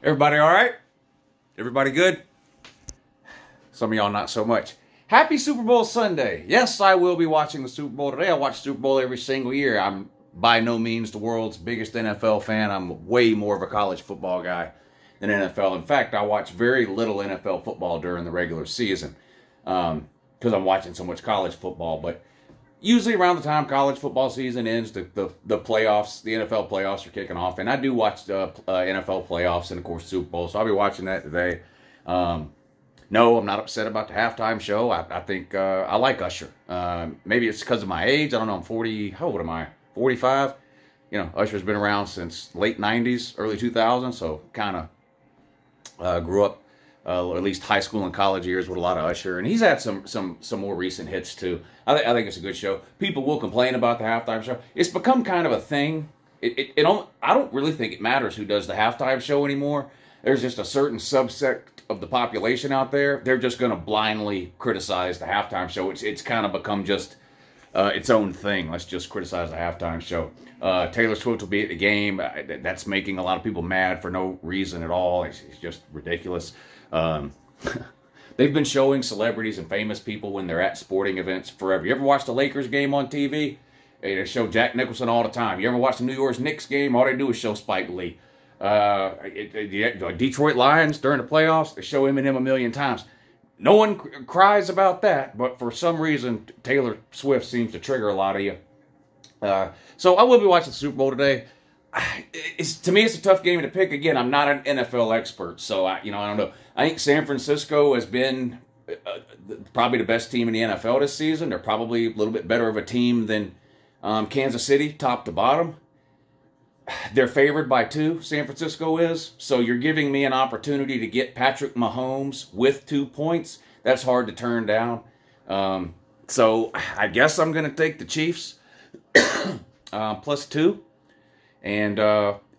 Everybody all right? Everybody good? Some of y'all not so much. Happy Super Bowl Sunday. Yes, I will be watching the Super Bowl today. I watch Super Bowl every single year. I'm by no means the world's biggest NFL fan. I'm way more of a college football guy than NFL. In fact, I watch very little NFL football during the regular season because I'm watching so much college football. But usually around the time college football season ends, the playoffs, the NFL playoffs are kicking off. And I do watch NFL playoffs and, of course, Super Bowl. So I'll be watching that today. No, I'm not upset about the halftime show. I think I like Usher. Maybe it's because of my age. I don't know. I'm 40. How old am I? 45. You know, Usher's been around since late 90s, early 2000s. So kind of grew up, or at least high school and college years with a lot of Usher. And he's had some more recent hits too. I think it's a good show. People will complain about the halftime show. It's become kind of a thing. I don't really think it matters who does the halftime show anymore. There's just a certain subset of the population out there. They're just going to blindly criticize the halftime show. It's kind of become just its own thing. Let's just criticize the halftime show. Taylor Swift will be at the game. That's making a lot of people mad for no reason at all. It's just ridiculous. They've been showing celebrities and famous people when they're at sporting events forever. You ever watch the Lakers game on TV? They show Jack Nicholson all the time. You ever watch the New York Knicks game? All they do is show Spike Lee. Detroit Lions during the playoffs, they show Eminem a million times. No one cries about that, but for some reason, Taylor Swift seems to trigger a lot of you. So I will be watching the Super Bowl today. To me, it's a tough game to pick. Again, I'm not an NFL expert, so I don't know. I think San Francisco has been probably the best team in the NFL this season. They're probably a little bit better of a team than Kansas City, top to bottom. They're favored by 2, San Francisco is. So you're giving me an opportunity to get Patrick Mahomes with 2 points. That's hard to turn down. So I guess I'm going to take the Chiefs plus 2. And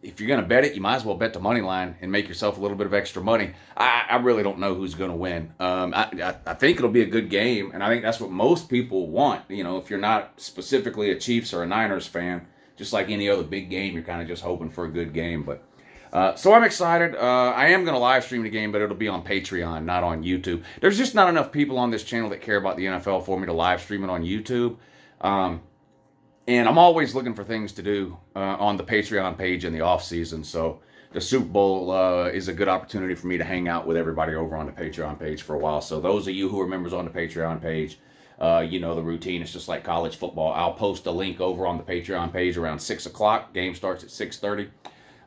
if you're going to bet it, you might as well bet the money line and make yourself a little bit of extra money. I really don't know who's going to win. I think it'll be a good game. And I think that's what most people want. You know, if you're not specifically a Chiefs or a Niners fan, just like any other big game, you're kind of just hoping for a good game. But so I'm excited. I am going to live stream the game, but it'll be on Patreon, not on YouTube. There's just not enough people on this channel that care about the NFL for me to live stream it on YouTube. And I'm always looking for things to do on the Patreon page in the off season. So the Super Bowl is a good opportunity for me to hang out with everybody over on the Patreon page for a while. So those of you who are members on the Patreon page, you know the routine. It's just like college football. I'll post a link over on the Patreon page around 6 o'clock. Game starts at 6:30.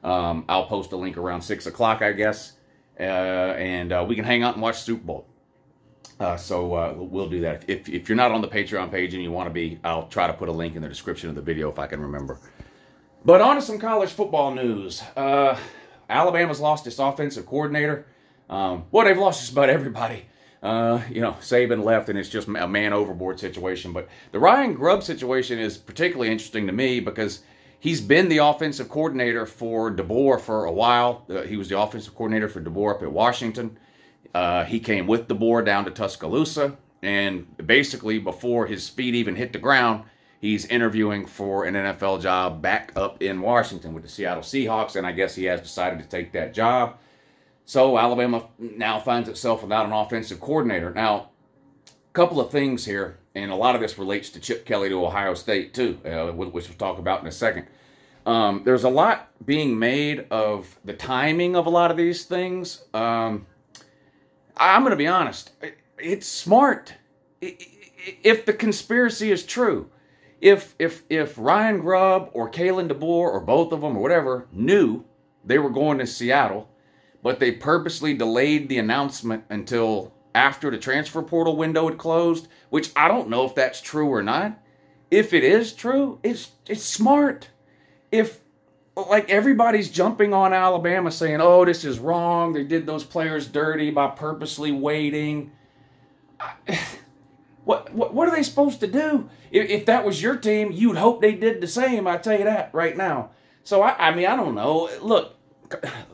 I'll post a link around 6 o'clock, I guess. And we can hang out and watch Super Bowl. So we'll do that. If you're not on the Patreon page and you want to be, I'll try to put a link in the description of the video if I can remember. But on to some college football news. Alabama's lost its offensive coordinator. Well, they've lost just about everybody. Saban left, and it's just a man overboard situation. But the Ryan Grubb situation is particularly interesting to me because he's been the offensive coordinator for DeBoer for a while. He was the offensive coordinator for DeBoer up at Washington. He came with DeBoer down to Tuscaloosa, and basically before his feet even hit the ground, he's interviewing for an NFL job back up in Washington with the Seattle Seahawks, and I guess he has decided to take that job. So Alabama now finds itself without an offensive coordinator. Now, a couple of things here, and a lot of this relates to Chip Kelly to Ohio State too, which we'll talk about in a second. There's a lot being made of the timing of a lot of these things. I'm going to be honest. It's smart. If the conspiracy is true, if Ryan Grubb or Kalen DeBoer or both of them or whatever knew they were going to Seattle, but they purposely delayed the announcement until after the transfer portal window had closed, which I don't know if that's true or not. If it is true, it's smart. If, like, everybody's jumping on Alabama saying, oh, this is wrong, they did those players dirty by purposely waiting. What are they supposed to do? If that was your team, you'd hope they did the same, I tell you that right now. So, I mean, I don't know. Look,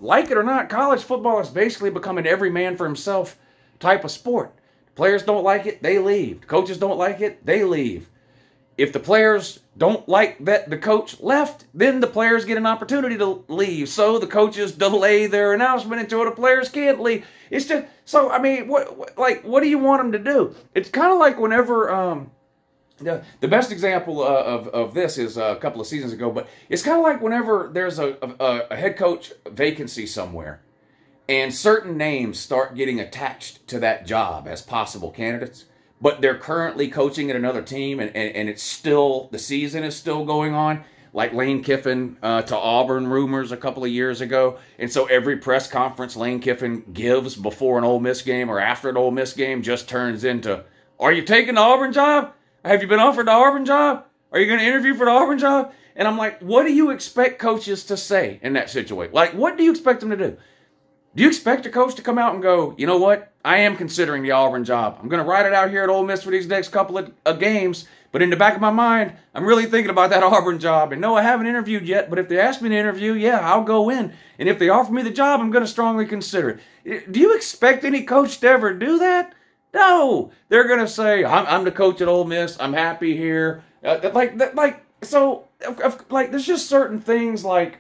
like it or not, college football is basically becoming every man for himself type of sport. Players don't like it, they leave. Coaches don't like it, they leave. If the players don't like that the coach left, then the players get an opportunity to leave. So the coaches delay their announcement until the players can't leave. It's just, so, I mean, what do you want them to do? It's kind of like whenever, the best example of this is a couple of seasons ago, but it's kind of like whenever there's a head coach vacancy somewhere, and certain names start getting attached to that job as possible candidates, but they're currently coaching at another team, and it's still, the season is still going on, like Lane Kiffin to Auburn rumors a couple of years ago. And so every press conference Lane Kiffin gives before an Ole Miss game or after an Ole Miss game just turns into, are you taking the Auburn job? Have you been offered the Auburn job? Are you going to interview for the Auburn job? And I'm like, what do you expect coaches to say in that situation? Like, what do you expect them to do? Do you expect a coach to come out and go, you know what? I am considering the Auburn job. I'm going to ride it out here at Ole Miss for these next couple of games. But in the back of my mind, I'm really thinking about that Auburn job. And no, I haven't interviewed yet. But if they ask me to interview, yeah, I'll go in. And if they offer me the job, I'm going to strongly consider it. Do you expect any coach to ever do that? No. They're going to say, I'm the coach at Ole Miss. I'm happy here. So there's just certain things like,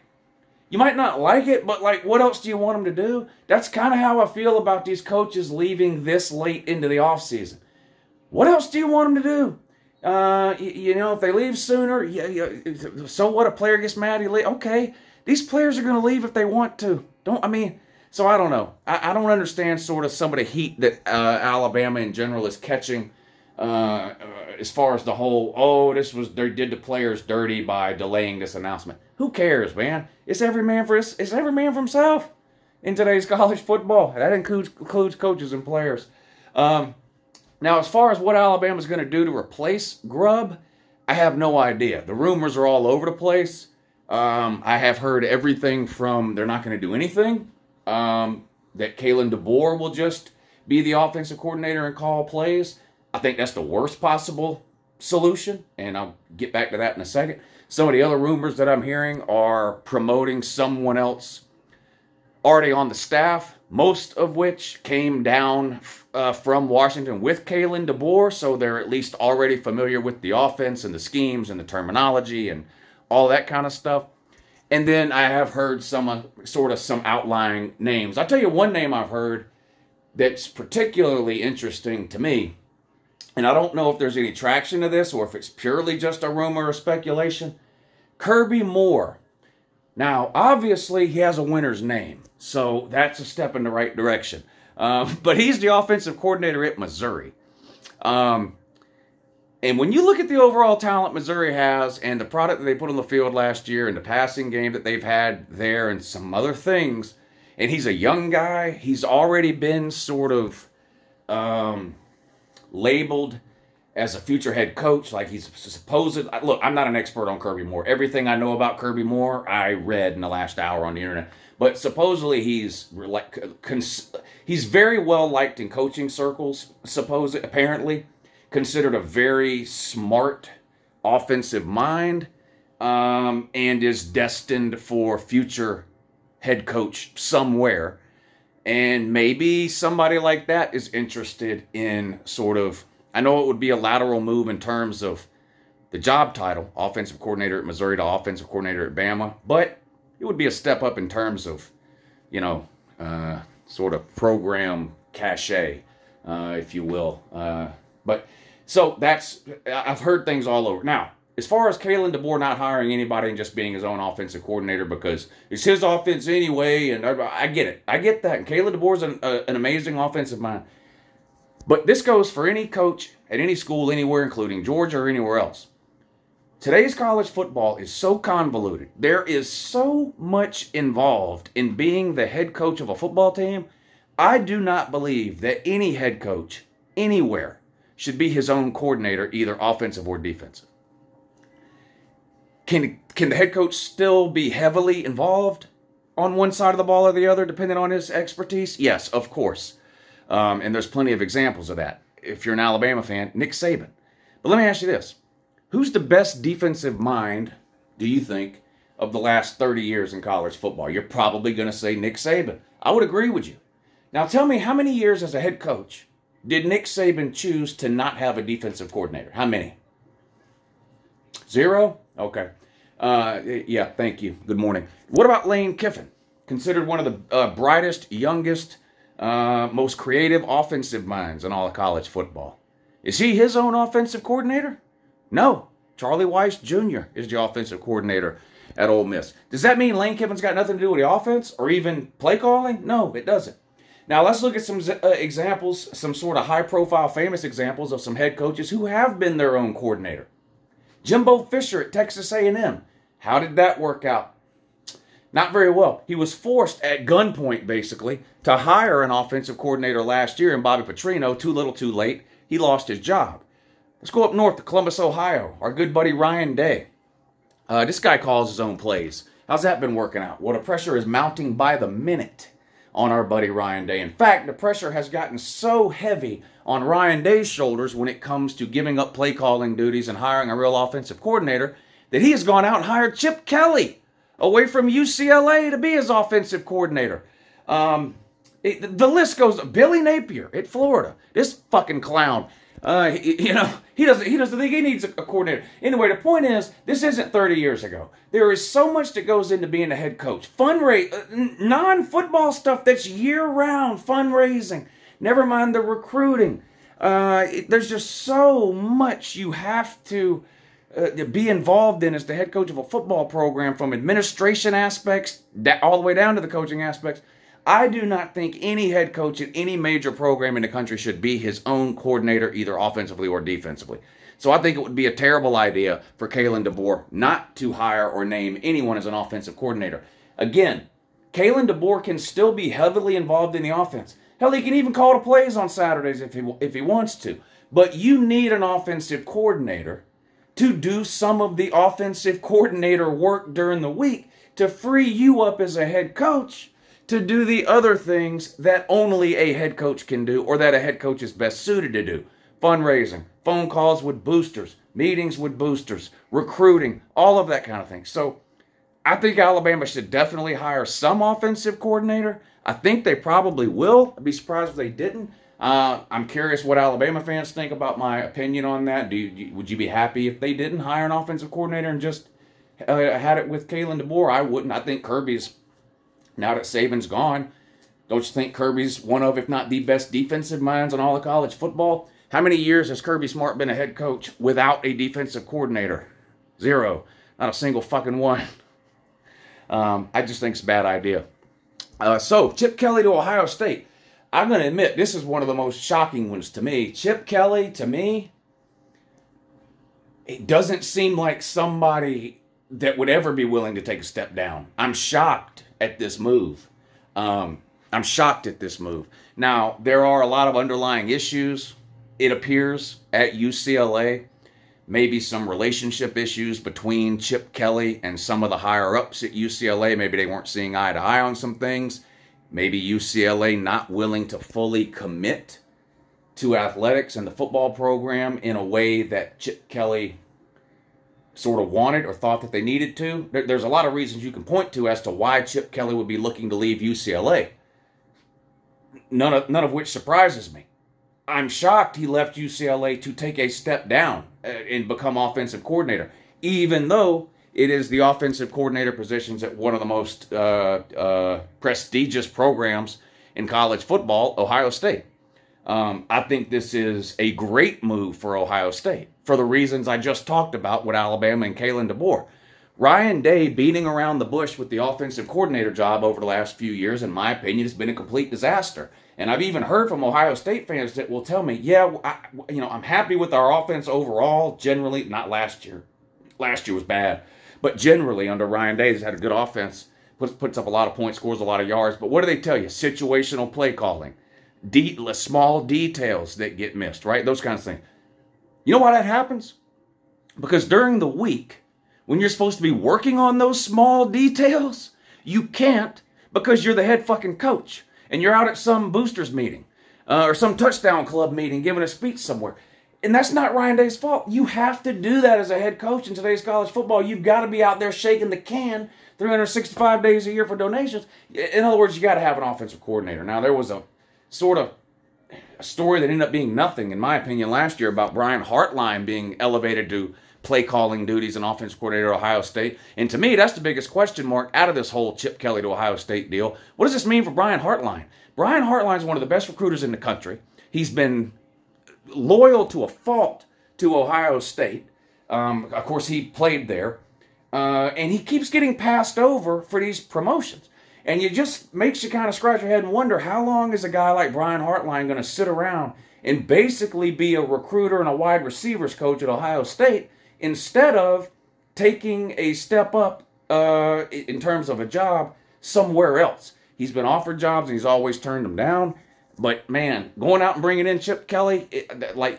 you might not like it, but like, what else do you want them to do? That's kind of how I feel about these coaches leaving this late into the offseason. What else do you want them to do? If they leave sooner, so what? A player gets mad, he leaves. Okay, these players are going to leave if they want to. So I don't know. I don't understand sort of some of the heat that Alabama in general is catching as far as the whole, they did the players dirty by delaying this announcement. Who cares, man? It's every man for himself in today's college football. That includes coaches and players. Now, as far as what Alabama's going to do to replace Grubb, I have no idea. The rumors are all over the place. I have heard everything from they're not going to do anything, that Kalen DeBoer will just be the offensive coordinator and call plays. I think that's the worst possible solution, and I'll get back to that in a second. Some of the other rumors that I'm hearing are promoting someone else already on the staff, most of which came down from Washington with Kalen DeBoer, so they're at least already familiar with the offense and the schemes and the terminology and all that kind of stuff. And then I have heard some outlying names. I'll tell you one name I've heard that's particularly interesting to me, and I don't know if there's any traction to this or if it's purely just a rumor or speculation. Kirby Moore. Now, obviously, he has a winner's name, so that's a step in the right direction. But he's the offensive coordinator at Missouri. And when you look at the overall talent Missouri has and the product that they put on the field last year and the passing game that they've had there and some other things, and he's a young guy, he's already been sort of labeled as a future head coach, like he's supposed. Look, I'm not an expert on Kirby Moore. Everything I know about Kirby Moore, I read in the last hour on the internet. But supposedly he's very well liked in coaching circles, apparently. Considered a very smart offensive mind, and is destined for future head coach somewhere. And maybe somebody like that is interested in sort of, I know it would be a lateral move in terms of the job title, offensive coordinator at Missouri to offensive coordinator at Bama, but it would be a step up in terms of, sort of program cachet, if you will. So I've heard things all over. Now, as far as Kalen DeBoer not hiring anybody and just being his own offensive coordinator because it's his offense anyway, and I get it. I get that. And Kalen DeBoer's an amazing offensive mind. But this goes for any coach at any school anywhere, including Georgia or anywhere else. Today's college football is so convoluted. There is so much involved in being the head coach of a football team. I do not believe that any head coach anywhere should be his own coordinator, either offensive or defensive. Can the head coach still be heavily involved on one side of the ball or the other, depending on his expertise? Yes, of course. And there's plenty of examples of that. If you're an Alabama fan, Nick Saban. But let me ask you this. Who's the best defensive mind, do you think, of the last 30 years in college football? You're probably going to say Nick Saban. I would agree with you. Now tell me, how many years as a head coach did Nick Saban choose to not have a defensive coordinator? How many? 0? Okay. Yeah, thank you. Good morning. What about Lane Kiffin? Considered one of the brightest, youngest, most creative offensive minds in all of college football. Is he his own offensive coordinator? No. Charlie Weiss Jr. is the offensive coordinator at Ole Miss. Does that mean Lane Kiffin's got nothing to do with the offense or even play calling? No, it doesn't. Now, let's look at some examples, some sort of high-profile, famous examples of some head coaches who have been their own coordinator. Jimbo Fisher at Texas A&M. How did that work out? Not very well. He was forced at gunpoint, basically, to hire an offensive coordinator last year in Bobby Petrino. Too little, too late. He lost his job. Let's go up north to Columbus, Ohio. Our good buddy Ryan Day. This guy calls his own plays. How's that been working out? Well, the pressure is mounting by the minute on our buddy Ryan Day. In fact, the pressure has gotten so heavy on Ryan Day's shoulders when it comes to giving up play calling duties and hiring a real offensive coordinator that he has gone out and hired Chip Kelly away from UCLA to be his offensive coordinator. The list goes. Billy Napier at Florida. This fucking clown. He doesn't think he needs a coordinator. Anyway, the point is, this isn't 30 years ago. There is so much that goes into being a head coach. Non-football stuff that's year-round, fundraising. Never mind the recruiting. There's just so much you have to be involved in as the head coach of a football program, from administration aspects all the way down to the coaching aspects. I do not think any head coach in any major program in the country should be his own coordinator, either offensively or defensively. So I think it would be a terrible idea for Kalen DeBoer not to hire or name anyone as an offensive coordinator. Again, Kalen DeBoer can still be heavily involved in the offense. Hell, he can even call the plays on Saturdays if he wants to. But you need an offensive coordinator to do some of the offensive coordinator work during the week to free you up as a head coach to do the other things that only a head coach can do, or that a head coach is best suited to do. Fundraising, phone calls with boosters, meetings with boosters, recruiting, all of that kind of thing. So I think Alabama should definitely hire some offensive coordinator. I think they probably will. I'd be surprised if they didn't. I'm curious what Alabama fans think about my opinion on that. Would you be happy if they didn't hire an offensive coordinator and just had it with Kalen DeBoer? I wouldn't. I think Kirby's, now that Saban's gone, don't you think Kirby's one of, if not the best defensive minds in all of college football? How many years has Kirby Smart been a head coach without a defensive coordinator? 0. Not a single fucking one. I just think it's a bad idea. So, Chip Kelly to Ohio State. I'm going to admit, this is one of the most shocking ones to me. Chip Kelly, to me, it doesn't seem like somebody that would ever be willing to take a step down. I'm shocked at this move. I'm shocked at this move. Now, there are a lot of underlying issues, it appears, at UCLA. Maybe some relationship issues between Chip Kelly and some of the higher-ups at UCLA. Maybe they weren't seeing eye to eye on some things. Maybe UCLA not willing to fully commit to athletics and the football program in a way that Chip Kelly sort of wanted or thought that they needed to. There's a lot of reasons you can point to as to why Chip Kelly would be looking to leave UCLA. None of which surprises me. I'm shocked he left UCLA to take a step down and become offensive coordinator, even though it is the offensive coordinator positions at one of the most prestigious programs in college football, Ohio State. I think this is a great move for Ohio State for the reasons I just talked about with Alabama and Kalen DeBoer. Ryan Day beating around the bush with the offensive coordinator job over the last few years, in my opinion, has been a complete disaster. And I've even heard from Ohio State fans that will tell me, yeah, I'm happy with our offense overall, generally. Not last year. Last year was bad. But generally, under Ryan Day, he's had a good offense, puts up a lot of points, scores a lot of yards. But what do they tell you? Situational play calling. Small details that get missed, right? Those kinds of things. You know why that happens? Because during the week, when you're supposed to be working on those small details, you can't, because you're the head fucking coach. And you're out at some boosters meeting or some touchdown club meeting giving a speech somewhere. And that's not Ryan Day's fault. You have to do that as a head coach in today's college football. You've got to be out there shaking the can 365 days a year for donations. In other words, you got to have an offensive coordinator. Now, there was a sort of a story that ended up being nothing, in my opinion, last year about Brian Hartline being elevated to play calling duties and offensive coordinator at Ohio State. And to me, that's the biggest question mark out of this whole Chip Kelly to Ohio State deal. What does this mean for Brian Hartline? Brian Hartline is one of the best recruiters in the country. He's been loyal to a fault to Ohio State. Of course, he played there. And he keeps getting passed over for these promotions. And it just makes you kind of scratch your head and wonder, how long is a guy like Brian Hartline going to sit around and basically be a recruiter and a wide receivers coach at Ohio State instead of taking a step up in terms of a job somewhere else? He's been offered jobs and he's always turned them down. But man, going out and bringing in Chip Kelly,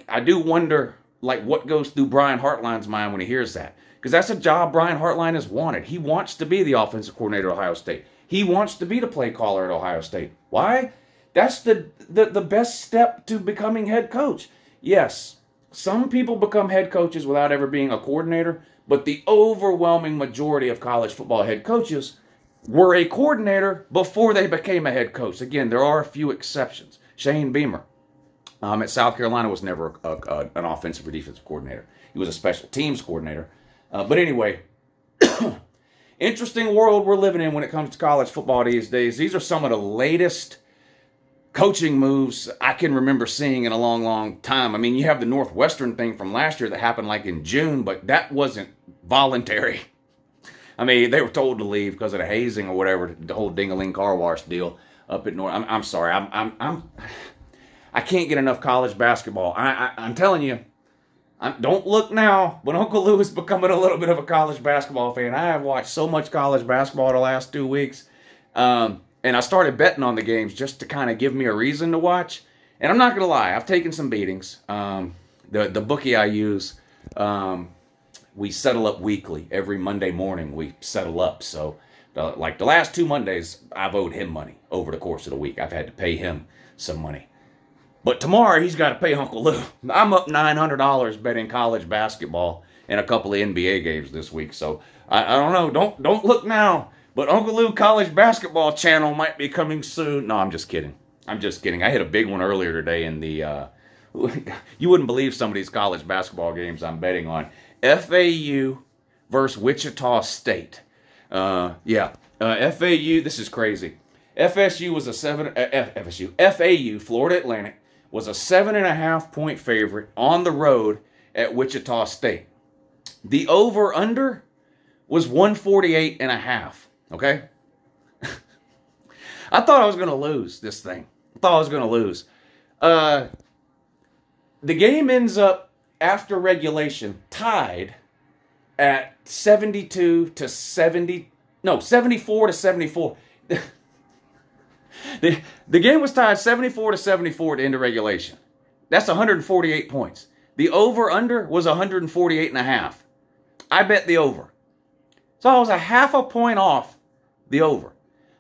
I do wonder what goes through Brian Hartline's mind when he hears that. Because that's a job Brian Hartline has wanted. He wants to be the offensive coordinator at Ohio State. He wants to be the play caller at Ohio State. Why? That's the best step to becoming head coach. Yes, some people become head coaches without ever being a coordinator, but the overwhelming majority of college football head coaches were a coordinator before they became a head coach. Again, there are a few exceptions. Shane Beamer at South Carolina was never an offensive or defensive coordinator. He was a special teams coordinator. But anyway, interesting world we're living in when it comes to college football these days. These are some of the latest coaching moves I can remember seeing in a long, long time. I mean, you have the Northwestern thing from last year that happened like in June, but that wasn't voluntary. I mean, they were told to leave because of the hazing or whatever, the whole ding-a-ling car wash deal up at North. I'm sorry. I can't get enough college basketball. I'm telling you. Don't look now, but Uncle Lou is becoming a little bit of a college basketball fan. I have watched so much college basketball the last 2 weeks. And I started betting on the games just to kind of give me a reason to watch. And I'm not going to lie, I've taken some beatings. The bookie I use, we settle up weekly. Every Monday morning we settle up. So like the last 2 Mondays, I've owed him money over the course of the week. I've had to pay him some money. But tomorrow, he's got to pay Uncle Lou. I'm up $900 betting college basketball and a couple of NBA games this week. So, I don't know. Don't look now. But Uncle Lou College Basketball channel might be coming soon. No, I'm just kidding. I'm just kidding. I hit a big one earlier today in the... you wouldn't believe some of these college basketball games I'm betting on. FAU versus Wichita State. FAU, this is crazy. FSU was a FAU, Florida Atlantic, was a 7.5-point favorite on the road at Wichita State. The over-under was 148.5, okay? I thought I was going to lose this thing. I thought I was going to lose. The game ends up, after regulation, tied at 74 to 74. The game was tied 74 to 74 at the end of regulation. That's 148 points. The over-under was 148.5. I bet the over. So I was a half a point off the over.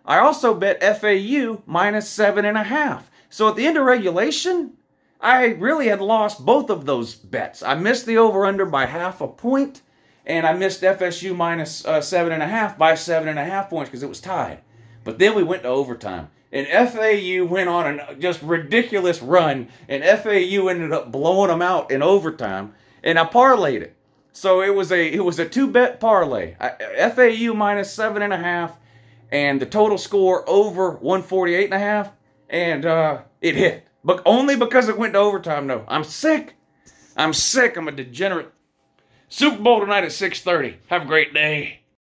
I also bet FAU minus 7.5. So at the end of regulation, I really had lost both of those bets. I missed the over-under by half a point, and I missed FSU minus 7.5 by 7.5 points because it was tied. But then we went to overtime. And FAU went on a just ridiculous run, and FAU ended up blowing them out in overtime, and I parlayed it. So it was a 2-bet parlay. FAU minus 7.5, and the total score over 148.5, and it hit. But only because it went to overtime, though. I'm sick. I'm a degenerate. Super Bowl tonight at 6:30. Have a great day.